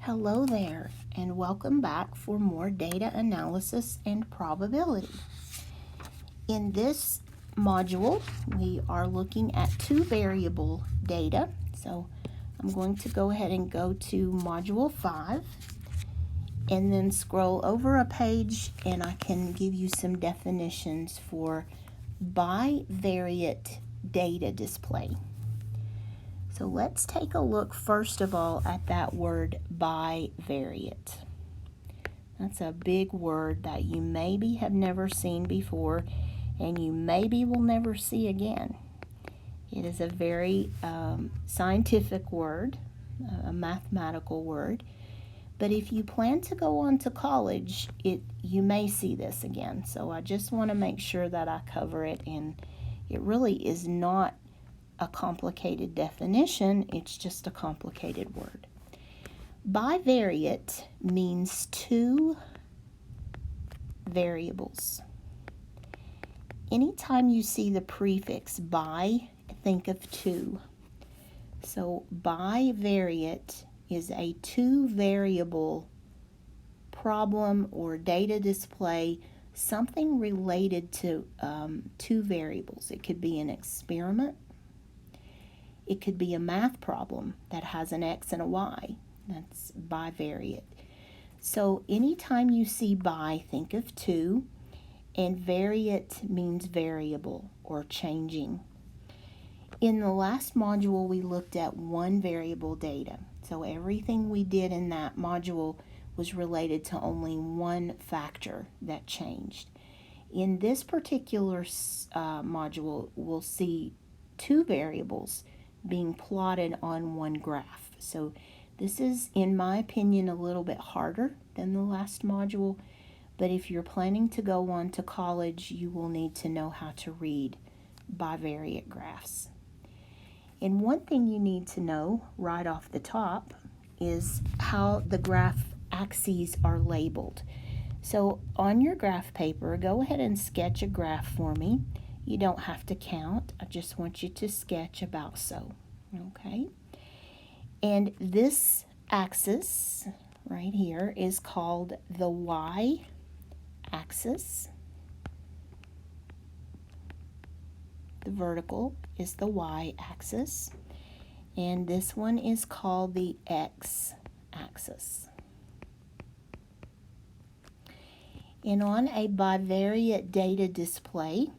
Hello there, and welcome back for more data analysis and probability. In this module, we are looking at two variable data. So I'm going to go ahead and go to Module 5 and then scroll over a page, and I can give you some definitions for bivariate data display. So let's take a look first of all at that word bivariate. That's a big word that you maybe have never seen before and you maybe will never see again. It is a very scientific word, a mathematical word, but if you plan to go on to college, you may see this again. So I just want to make sure that I cover it, and it really is not a complicated definition, it's just a complicated word. Bivariate means two variables. Anytime you see the prefix bi, think of two. So bivariate is a two variable problem or data display, something related to two variables. It could be an experiment. It could be a math problem that has an x and a y. That's bivariate. So anytime you see bi, think of two, and variate means variable or changing. In the last module, we looked at one variable data. So everything we did in that module was related to only one factor that changed. In this particular module, we'll see two variables being plotted on one graph. So this is, in my opinion, a little bit harder than the last module, but if you're planning to go on to college, you will need to know how to read bivariate graphs. And one thing you need to know right off the top is how the graph axes are labeled. So on your graph paper, go ahead and sketch a graph for me. You don't have to count. I just want you to sketch about so. Okay? And this axis right here is called the y-axis. The vertical is the y-axis. And this one is called the x-axis. And on a bivariate data display,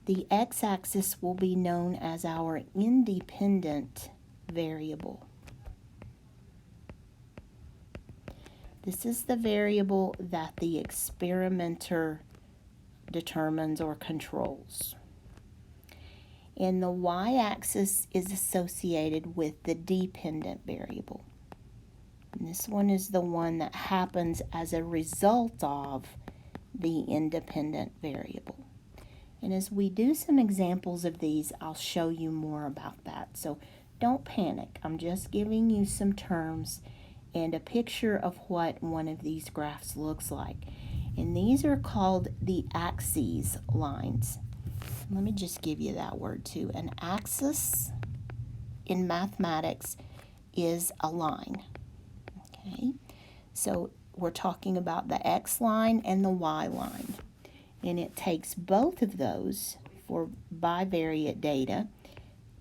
the x-axis will be known as our independent variable. This is the variable that the experimenter determines or controls. And the y-axis is associated with the dependent variable. And this one is the one that happens as a result of the independent variable. And as we do some examples of these, I'll show you more about that. So don't panic. I'm just giving you some terms and a picture of what one of these graphs looks like. And these are called the axes lines. Let me just give you that word too. An axis in mathematics is a line. Okay, so we're talking about the x line and the y line. And it takes both of those for bivariate data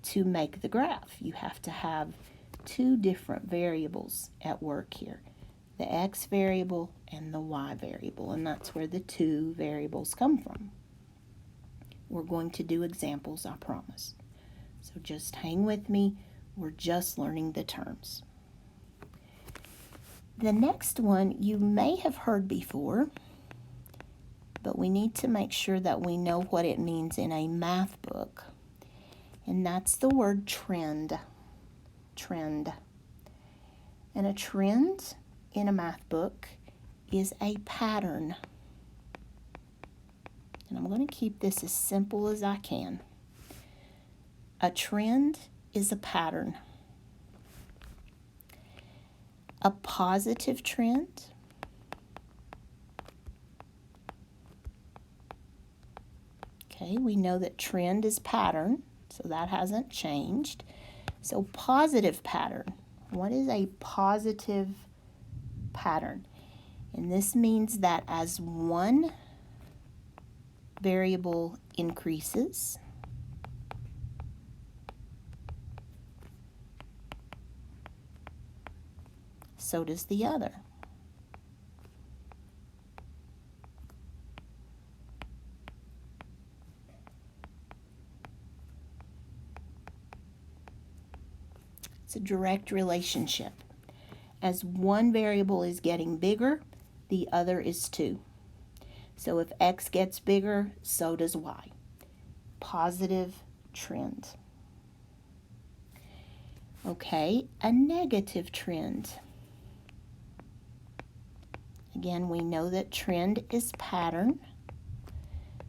to make the graph. You have to have two different variables at work here, the x variable and the y variable, and that's where the two variables come from. We're going to do examples, I promise. So just hang with me. We're just learning the terms. The next one you may have heard before, but we need to make sure that we know what it means in a math book. And that's the word trend. Trend. And a trend in a math book is a pattern. And I'm going to keep this as simple as I can. A trend is a pattern. A positive trend Okay, we know that trend is pattern, so that hasn't changed. So positive pattern. What is a positive pattern. And this means that as one variable increases, so does the other. It's a direct relationship. As one variable is getting bigger, the other is too. So if x gets bigger, so does y. Positive trend. Okay, a negative trend. Again, we know that trend is pattern.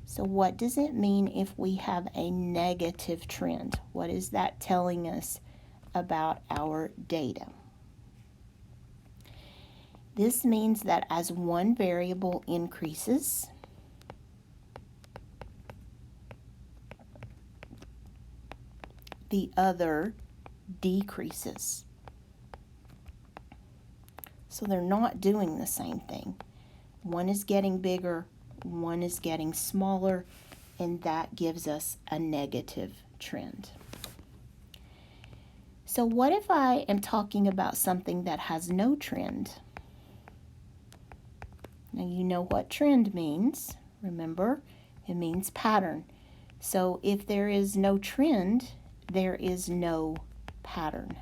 So what does it mean if we have a negative trend? What is that telling us about our data? This means that as one variable increases, the other decreases. So they're not doing the same thing. One is getting bigger, one is getting smaller, and that gives us a negative trend. So what if I am talking about something that has no trend? Now you know what trend means. Remember, it means pattern. So if there is no trend, there is no pattern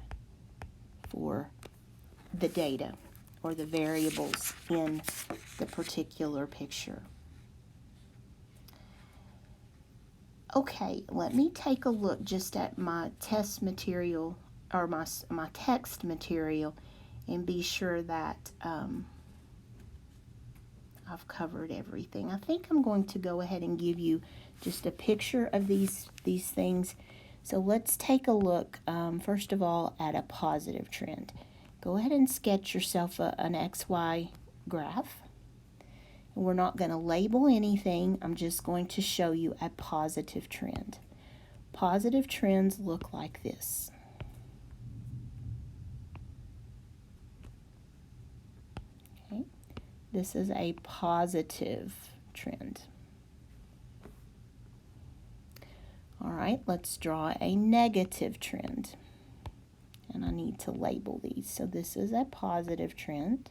for the data or the variables in the particular picture. Okay, let me take a look just at my test material or my text material and be sure that I've covered everything. I think I'm going to go ahead and give you just a picture of these things. So let's take a look, first of all, at a positive trend. Go ahead and sketch yourself an XY graph. And we're not going to label anything. I'm just going to show you a positive trend. Positive trends look like this. Okay. This is a positive trend. All right, let's draw a negative trend. And I need to label these. So this is a positive trend.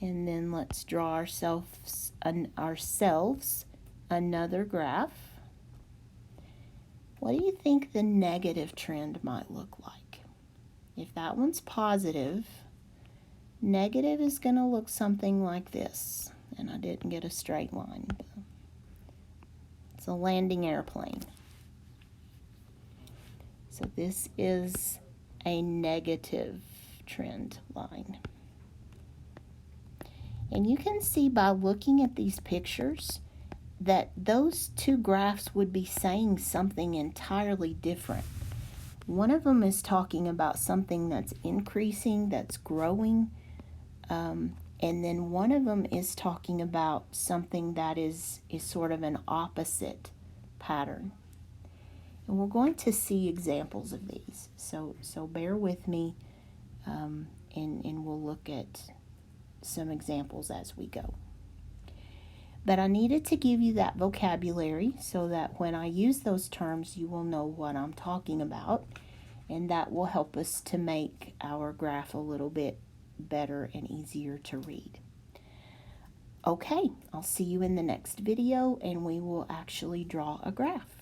And then let's draw ourselves another graph. What do you think the negative trend might look like? If that one's positive, negative is going to look something like this. And I didn't get a straight line. But it's a landing airplane. So this is a negative trend line. And you can see by looking at these pictures that those two graphs would be saying something entirely different. One of them is talking about something that's increasing, that's growing, and then one of them is talking about something that is sort of an opposite pattern. And we're going to see examples of these. So bear with me, and we'll look at some examples as we go. But I needed to give you that vocabulary so that when I use those terms, you will know what I'm talking about, and that will help us to make our graph a little bit better and easier to read. Okay, I'll see you in the next video, and we will actually draw a graph.